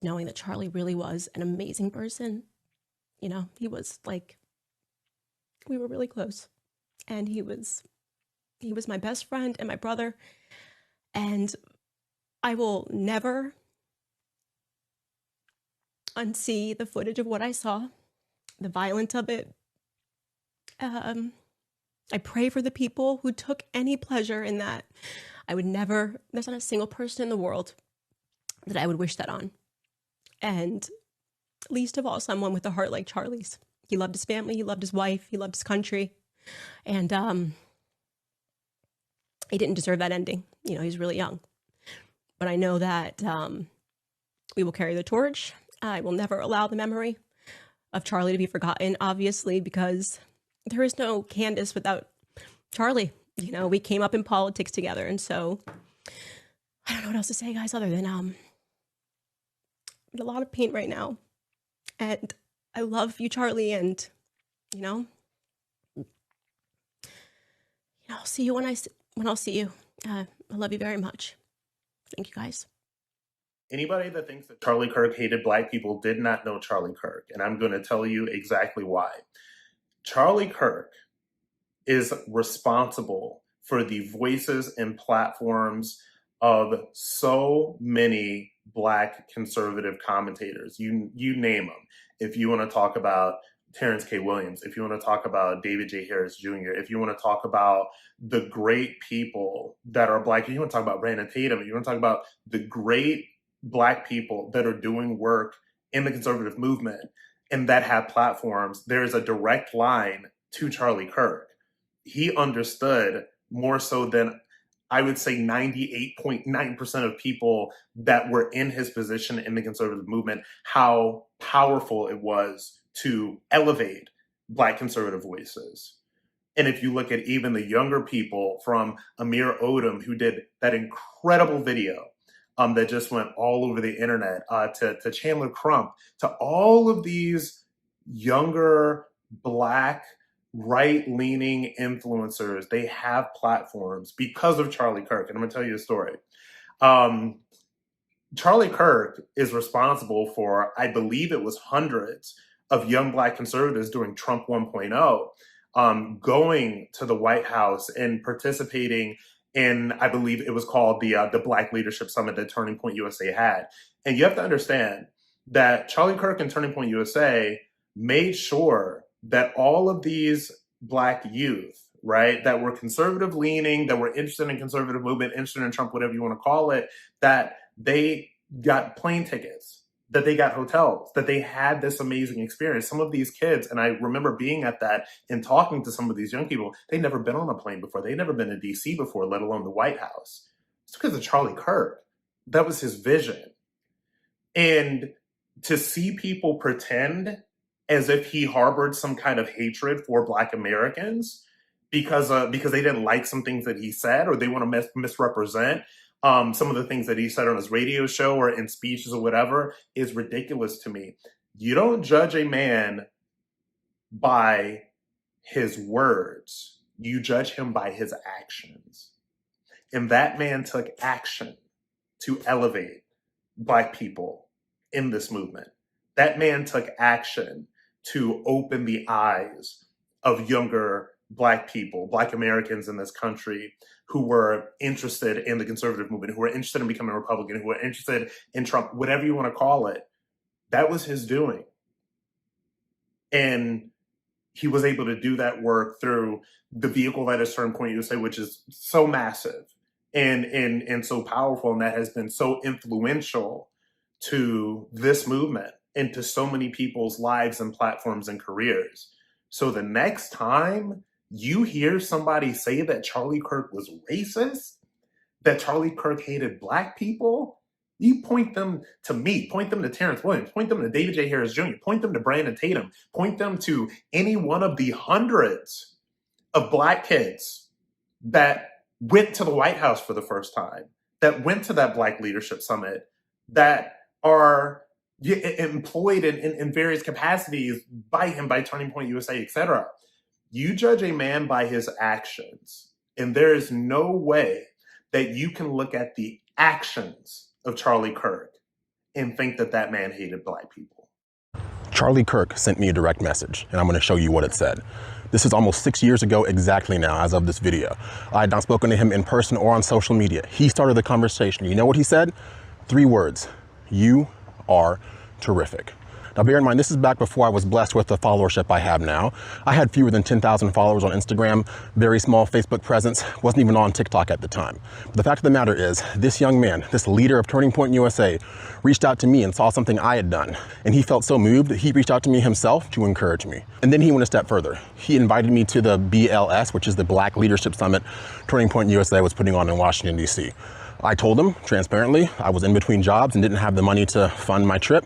knowing that Charlie really was an amazing person. You know, he was like, we were really close. And he was my best friend and my brother. And I will never unsee the footage of what I saw, the violence of it. I pray for the people who took any pleasure in that. I would never, there's not a single person in the world that I would wish that on. And least of all, someone with a heart like Charlie's. He loved his family, he loved his wife, he loved his country. And he didn't deserve that ending. You know, he's really young. But I know that we will carry the torch. I will never allow the memory of Charlie to be forgotten, obviously, because there is no Candace without Charlie. You know, we came up in politics together. And so I don't know what else to say, guys, other than I'm in a lot of pain right now. And I love you, Charlie. And, I'll see you when I'll see you. I love you very much. Thank you, guys. Anybody that thinks that Charlie Kirk hated Black people did not know Charlie Kirk, and I'm going to tell you exactly why. Charlie Kirk is responsible for the voices and platforms of so many Black conservative commentators. You name them. If you want to talk about Terrence K. Williams, if you want to talk about David J. Harris Jr., if you want to talk about the great people that are Black, if you want to talk about Brandon Tatum, if you want to talk about the great Black people that are doing work in the conservative movement and that have platforms, there's a direct line to Charlie Kirk. He understood more so than I would say 98.9% of people that were in his position in the conservative movement, how powerful it was to elevate Black conservative voices. And if you look at even the younger people from Amir Odom, who did that incredible video that just went all over the internet, to Chandler Crump, to all of these younger Black right-leaning influencers, they have platforms because of Charlie Kirk. And I'm going to tell you a story. Charlie Kirk is responsible for, I believe it was hundreds of young Black conservatives during Trump 1.0, going to the White House and participating in, I believe it was called the Black Leadership Summit that Turning Point USA had. And you have to understand that Charlie Kirk and Turning Point USA made sure that all of these Black youth, right, that were conservative leaning, that were interested in conservative movement, interested in Trump, whatever you want to call it, that they got plane tickets, that they got hotels, that they had this amazing experience. Some of these kids, and I remember being at that and talking to some of these young people, they'd never been on a plane before. They'd never been to DC before, let alone the White House. It's because of Charlie Kirk. That was his vision. And to see people pretend as if he harbored some kind of hatred for Black Americans because they didn't like some things that he said, or they want to misrepresent some of the things that he said on his radio show or in speeches or whatever, is ridiculous to me. You don't judge a man by his words. You judge him by his actions. And that man took action to elevate Black people in this movement. That man took action to open the eyes of younger Black people, Black Americans in this country, who were interested in the conservative movement, who were interested in becoming a Republican, who were interested in Trump, whatever you want to call it. That was his doing. And he was able to do that work through the vehicle that is Turning Point USA, which is so massive and so powerful, and that has been so influential to this movement and to so many people's lives and platforms and careers. So the next time you hear somebody say that Charlie Kirk was racist, that Charlie Kirk hated Black people, you point them to me, point them to Terrence Williams, point them to David J. Harris Jr., point them to Brandon Tatum, point them to any one of the hundreds of Black kids that went to the White House for the first time, that went to that Black Leadership Summit, that are employed in various capacities by him, by Turning Point USA, etc. You judge a man by his actions, and there is no way that you can look at the actions of Charlie Kirk and think that that man hated Black people. Charlie Kirk sent me a direct message, and I'm going to show you what it said. This is almost 6 years ago exactly now, as of this video. I had not spoken to him in person or on social media. He started the conversation. You know what he said? 3 words. You are terrific. Now, bear in mind, this is back before I was blessed with the followership I have now. I had fewer than 10,000 followers on Instagram, very small Facebook presence, wasn't even on TikTok at the time. But the fact of the matter is, this young man, this leader of Turning Point USA, reached out to me and saw something I had done. And he felt so moved that he reached out to me himself to encourage me. And then he went a step further. He invited me to the BLS, which is the Black Leadership Summit Turning Point USA was putting on in Washington, D.C. I told him, transparently, I was in between jobs and didn't have the money to fund my trip.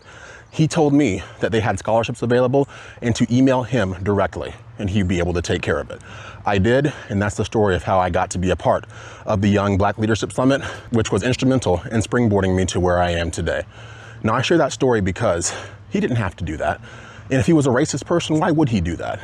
He told me that they had scholarships available and to email him directly and he'd be able to take care of it. I did, and that's the story of how I got to be a part of the Young Black Leadership Summit, which was instrumental in springboarding me to where I am today. Now, I share that story because he didn't have to do that. And if he was a racist person, why would he do that?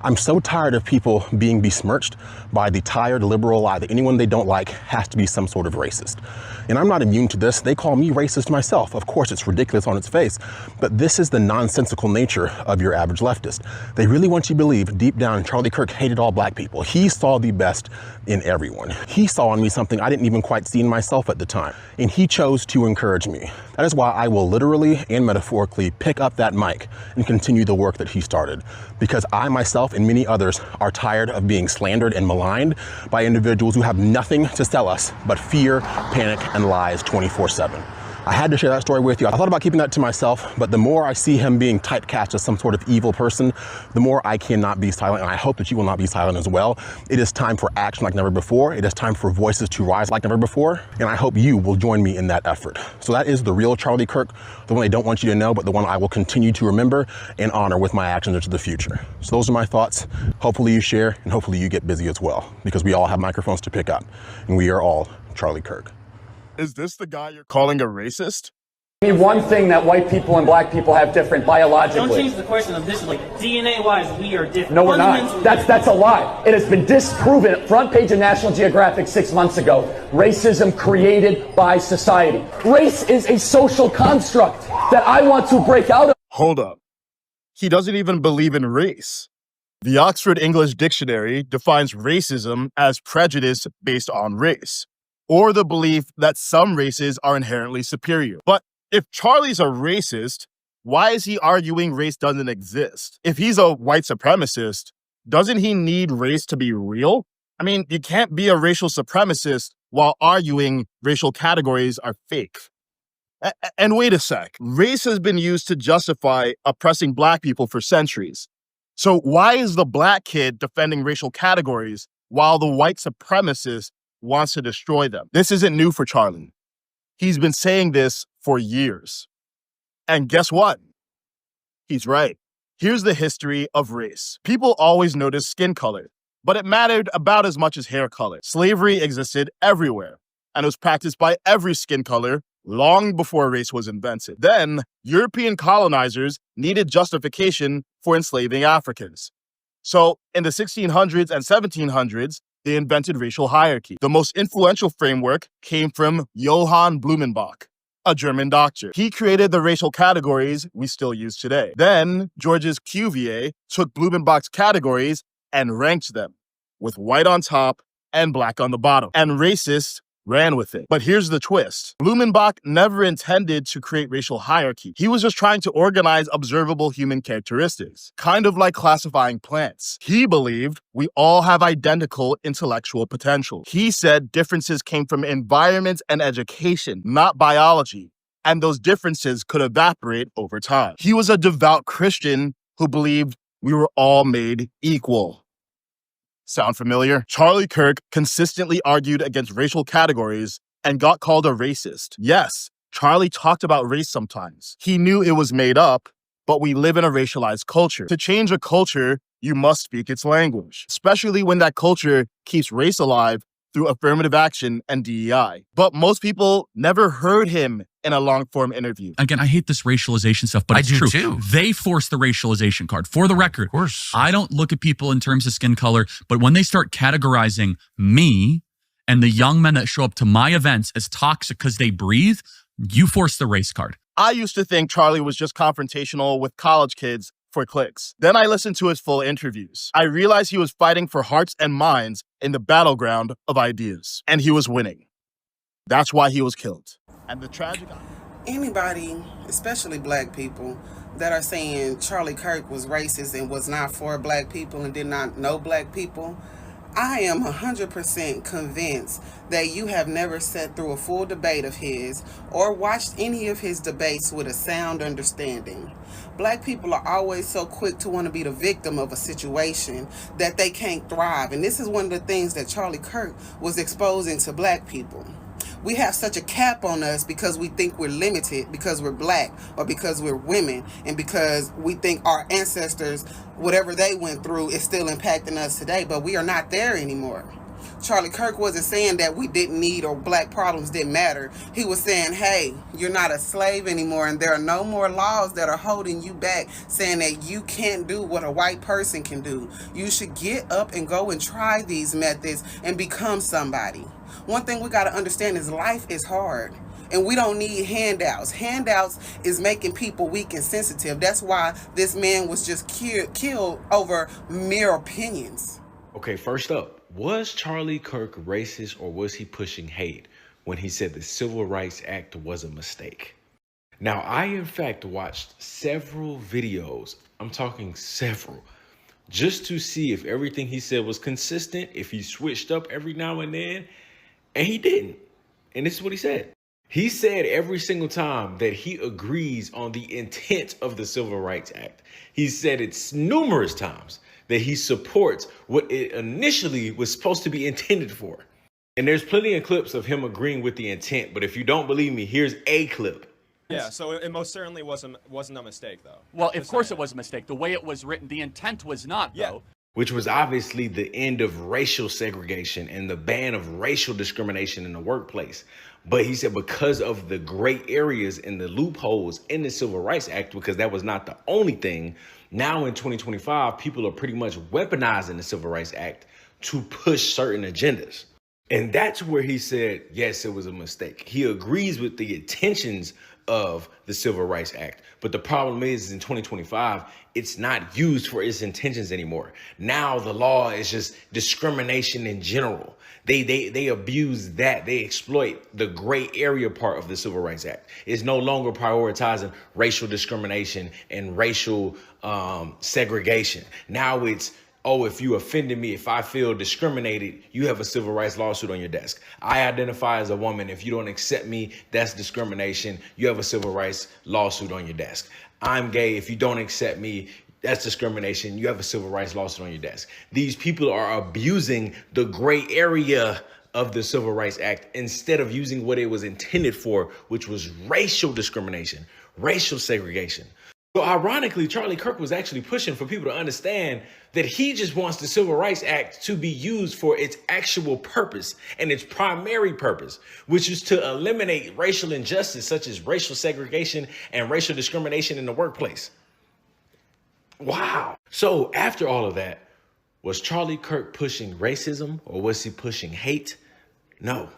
I'm so tired of people being besmirched by the tired liberal lie that anyone they don't like has to be some sort of racist. And I'm not immune to this. They call me racist myself. Of course, it's ridiculous on its face, but this is the nonsensical nature of your average leftist. They really want you to believe deep down Charlie Kirk hated all Black people. He saw the best in everyone. He saw in me something I didn't even quite see in myself at the time, and he chose to encourage me. That is why I will literally and metaphorically pick up that mic and continue the work that he started, because I myself and many others are tired of being slandered and maligned by individuals who have nothing to sell us but fear, panic, and lies 24/7. I had to share that story with you. I thought about keeping that to myself, but the more I see him being typecast as some sort of evil person, the more I cannot be silent, and I hope that you will not be silent as well. It is time for action like never before. It is time for voices to rise like never before, and I hope you will join me in that effort. So that is the real Charlie Kirk, the one they don't want you to know, but the one I will continue to remember and honor with my actions into the future. So those are my thoughts. Hopefully you share, and hopefully you get busy as well, because we all have microphones to pick up, and we are all Charlie Kirk. Is this the guy you're calling a racist? One thing that white people and Black people have different biologically. Don't change the question of this. Like DNA-wise, we are different. No, we're not. That's a lie. It has been disproven. Front page of National Geographic 6 months ago. Racism created by society. Race is a social construct that I want to break out of. Hold up. He doesn't even believe in race. The Oxford English Dictionary defines racism as prejudice based on race, or the belief that some races are inherently superior. But if Charlie's a racist, why is he arguing race doesn't exist? If he's a white supremacist, doesn't he need race to be real? I mean, you can't be a racial supremacist while arguing racial categories are fake. And wait a sec, race has been used to justify oppressing Black people for centuries. So why is the Black kid defending racial categories while the white supremacist wants to destroy them? This isn't new for Charlie. He's been saying this for years. And guess what? He's right. Here's the history of race. People always noticed skin color, but it mattered about as much as hair color. Slavery existed everywhere, and it was practiced by every skin color long before race was invented. Then, European colonizers needed justification for enslaving Africans. So, in the 1600s and 1700s, they invented racial hierarchy. The most influential framework came from Johann Blumenbach, a German doctor. He created the racial categories we still use today. Then, Georges Cuvier took Blumenbach's categories and ranked them, with white on top and Black on the bottom. And racists ran with it. But here's the twist. Blumenbach never intended to create racial hierarchy. He was just trying to organize observable human characteristics, kind of like classifying plants. He believed we all have identical intellectual potential. He said differences came from environment and education, not biology, and those differences could evaporate over time. He was a devout Christian who believed we were all made equal. Sound familiar? Charlie Kirk consistently argued against racial categories and got called a racist. Yes, Charlie talked about race sometimes. He knew it was made up, but we live in a racialized culture. To change a culture, you must speak its language, especially when that culture keeps race alive through affirmative action and DEI. But most people never heard him in a long-form interview. Again, I hate this racialization stuff, but it's true. Too. They force the racialization card. For the record, of course, I don't look at people in terms of skin color, but when they start categorizing me and the young men that show up to my events as toxic because they breathe, you force the race card. I used to think Charlie was just confrontational with college kids for clicks. Then I listened to his full interviews. I realized he was fighting for hearts and minds in the battleground of ideas, and he was winning. That's why he was killed. And the tragic... Anybody, especially black people, that are saying Charlie Kirk was racist and was not for black people and did not know black people, I am 100% convinced that you have never sat through a full debate of his or watched any of his debates with a sound understanding. Black people are always so quick to want to be the victim of a situation that they can't thrive. And this is one of the things that Charlie Kirk was exposing to black people. We have such a cap on us because we think we're limited because we're black or because we're women and because we think our ancestors, whatever they went through, is still impacting us today, but we are not there anymore. Charlie Kirk wasn't saying that we didn't need or black problems didn't matter. He was saying, hey, you're not a slave anymore and there are no more laws that are holding you back saying that you can't do what a white person can do. You should get up and go and try these methods and become somebody. One thing we got to understand is life is hard. And we don't need handouts. Handouts is making people weak and sensitive. That's why this man was just killed over mere opinions. Okay, first up, was Charlie Kirk racist or was he pushing hate when he said the Civil Rights Act was a mistake? Now, I in fact watched several videos, I'm talking several, just to see if everything he said was consistent, if he switched up every now and then, and he didn't. And this is what he said. He said every single time that he agrees on the intent of the Civil Rights Act. He said it's numerous times that he supports what it initially was supposed to be intended for. And there's plenty of clips of him agreeing with the intent, but if you don't believe me, here's a clip. Yeah, so it most certainly wasn't a mistake, though. Well, of course it was a mistake. The way it was written, the intent was not, though. Yeah. Which was obviously the end of racial segregation and the ban of racial discrimination in the workplace. But he said because of the gray areas and the loopholes in the Civil Rights Act, because that was not the only thing, now in 2025, people are pretty much weaponizing the Civil Rights Act to push certain agendas. And that's where he said, yes, it was a mistake. He agrees with the intentions of the Civil Rights Act. But the problem is in 2025, it's not used for its intentions anymore. Now the law is just discrimination in general. They abuse that. They exploit the gray area part of the Civil Rights Act. It's no longer prioritizing racial discrimination and racial segregation. Now it's, oh, if you offended me, if I feel discriminated, you have a civil rights lawsuit on your desk. I identify as a woman. If you don't accept me, that's discrimination. You have a civil rights lawsuit on your desk. I'm gay. If you don't accept me, that's discrimination. You have a civil rights lawsuit on your desk. These people are abusing the gray area of the Civil Rights Act instead of using what it was intended for, which was racial discrimination, racial segregation. So ironically, Charlie Kirk was actually pushing for people to understand that he just wants the Civil Rights Act to be used for its actual purpose and its primary purpose, which is to eliminate racial injustice such as racial segregation and racial discrimination in the workplace. Wow. So after all of that, was Charlie Kirk pushing racism or was he pushing hate? No.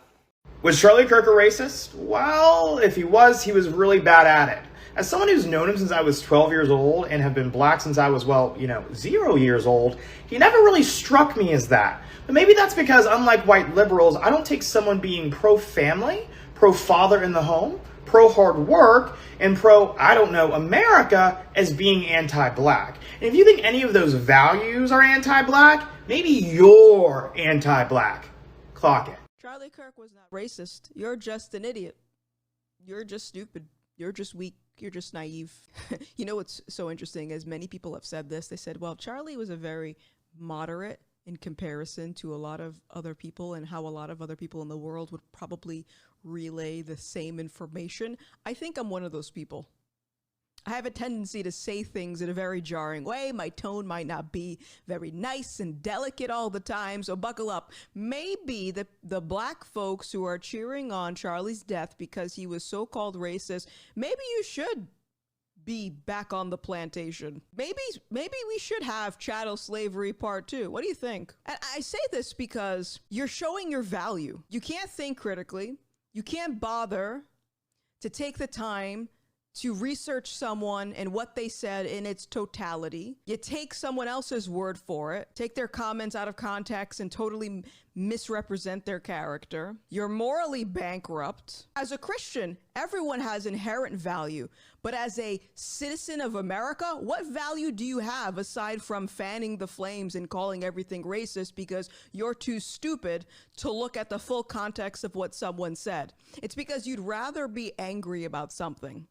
Was Charlie Kirk a racist? Well, if he was really bad at it. As someone who's known him since I was 12 years old and have been black since I was, 0 years old, he never really struck me as that. But maybe that's because, unlike white liberals, I don't take someone being pro-family, pro-father in the home, pro-hard work, and America as being anti-black. And if you think any of those values are anti-black, maybe you're anti-black. Clock it. Charlie Kirk was not racist. You're just an idiot. You're just stupid. You're just weak. You're just naive. You know what's so interesting, as many people have said this, they said, well, Charlie was a very moderate in comparison to a lot of other people and how a lot of other people in the world would probably relay the same information. I think I'm one of those people. I have a tendency to say things in a very jarring way. My tone might not be very nice and delicate all the time, so buckle up. Maybe the black folks who are cheering on Charlie's death because he was so-called racist, maybe you should be back on the plantation. Maybe we should have chattel slavery part 2. What do you think? And I say this because you're showing your value. You can't think critically. You can't bother to take the time to research someone and what they said in its totality. You take someone else's word for it, take their comments out of context and totally misrepresent their character. You're morally bankrupt. As a Christian, everyone has inherent value, but as a citizen of America, what value do you have aside from fanning the flames and calling everything racist because you're too stupid to look at the full context of what someone said? It's because you'd rather be angry about something